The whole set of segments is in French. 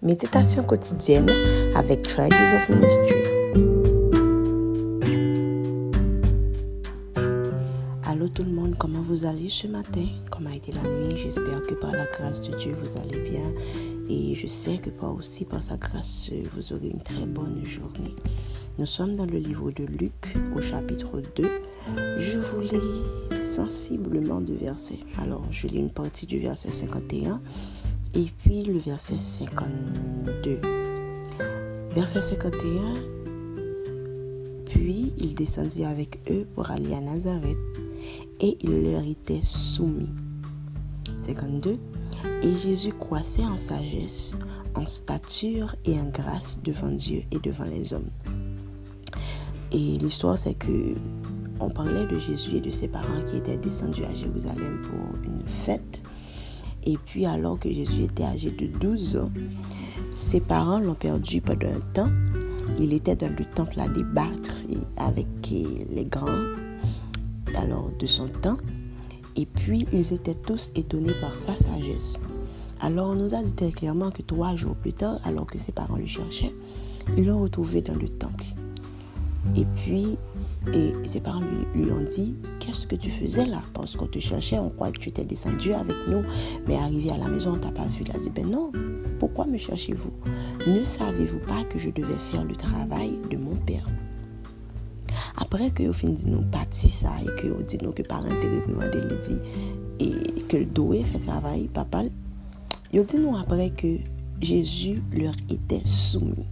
Méditation quotidienne avec Try Jesus Ministry. Allô tout le monde, comment vous allez ce matin? Comment a été la nuit? J'espère que par la grâce de Dieu vous allez bien. Et je sais que par sa grâce vous aurez une très bonne journée. Nous sommes dans le livre de Luc au chapitre 2. Je vous lis sensiblement deux versets. Alors je lis une partie du verset 51. Et puis le verset 52. Verset 51. Puis il descendit avec eux pour aller à Nazareth et il leur était soumis. 52. Et Jésus croissait en sagesse, en stature et en grâce devant Dieu et devant les hommes. Et l'histoire, c'est que on parlait de Jésus et de ses parents qui étaient descendus à Jérusalem pour une fête. Et puis alors que Jésus était âgé de 12 ans, ses parents l'ont perdu pendant un temps. Il était dans le temple à débattre avec les grands de son temps. Et puis ils étaient tous étonnés par sa sagesse. Alors on nous a dit très clairement que 3 jours plus tard, alors que ses parents le cherchaient, ils l'ont retrouvé dans le temple. Et puis ses parents lui ont dit: qu'est-ce que tu faisais là? Parce qu'on te cherchait, on croit que tu étais descendu avec nous, mais arrivé à la maison, on t'a pas vu. Il a dit: ben non, pourquoi me cherchez-vous? Ne savez-vous pas que je devais faire le travail de mon père? Après que au fin dit nous parti ça et que on dit nous que parents étaient réprimandés, il dit et que le doué fait travail papa, il dit nous après que Jésus leur était soumis.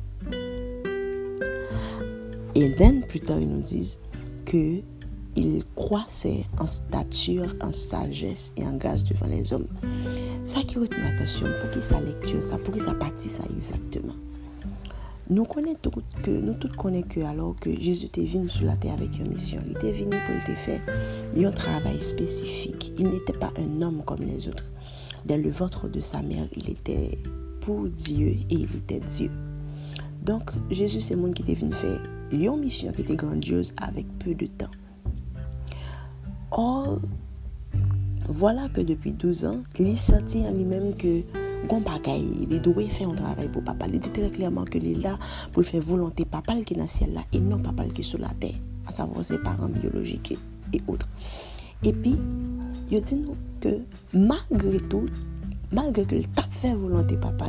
Et plus tard, ils nous disent qu'il croissait en stature, en sagesse et en grâce devant les hommes. Ça qui retient l'attention, pour qui sa lecture, ça, pour qui sa partie, ça exactement. Nous tous connaissons que alors que Jésus était venu sur la terre avec une mission, il était venu pour faire un travail spécifique. Il n'était pas un homme comme les autres. Dans le ventre de sa mère, il était pour Dieu et il était Dieu. Donc, Jésus, c'est le monde qui était venu faire une mission qui était grandiose avec peu de temps. Or, voilà que depuis 12 ans, il sentit en lui-même que il doit faire un travail pour papa. Il dit très clairement que il est là pour faire volonté papa qui est dans le ciel là et non papa qui est sur la terre, à savoir ses parents biologiques et autres. Et puis, il dit nous que malgré tout, malgré que il t'a fait volonté papa,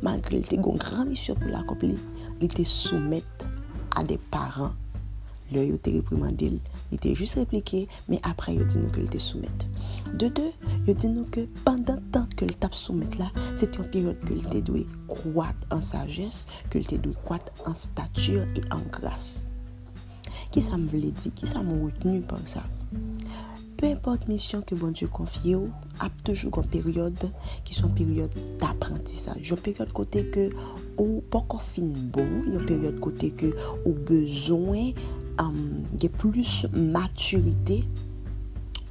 malgré qu'il a une grande mission pour l'accomplir, il était soumis à des parents. Là, il était réprimandé, il était juste répliqué, mais après, il dit nous qu'il était soumis. De deux, il dit nous que pendant le temps que il t'a soumis là, c'était une période que il était doué croître en sagesse, que il était doué croître en stature et en grâce. Qui ça me voulait dire? Qui ça m'a retenu par ça? Peu importe mission que bon Dieu confie, a toujours une période qui sont période d'apprentissage. Une période côté que ou pas encore fin bon, une période côté que au besoin de plus maturité,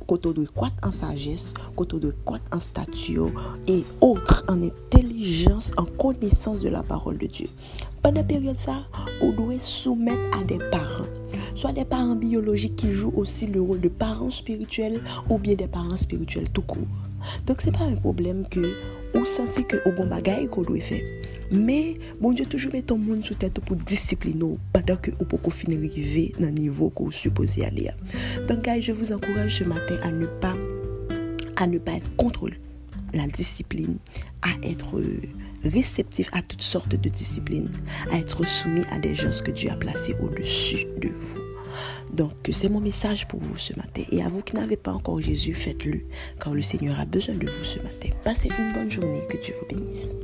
côté de croître en sagesse, côté de croître en stature et autres en intelligence, en connaissance de la parole de Dieu. Pendant la période ça, on doit soumettre à des parents. Soit des parents biologiques qui jouent aussi le rôle de parents spirituels ou bien des parents spirituels tout court. Donc c'est pas un problème que on sentit que au bon bagage qu'on doit faire. Mais bon Dieu toujours met ton monde sous tête pour discipliner pendant que on peut finir arriver dans le niveau qu'on supposé aller. Donc guys, je vous encourage ce matin à ne pas être contre la discipline, à être réceptif à toutes sortes de disciplines, à être soumis à des gens que Dieu a placés au-dessus de vous. Donc, c'est mon message pour vous ce matin. Et à vous qui n'avez pas encore Jésus, faites-le, car le Seigneur a besoin de vous ce matin. Passez une bonne journée, que Dieu vous bénisse.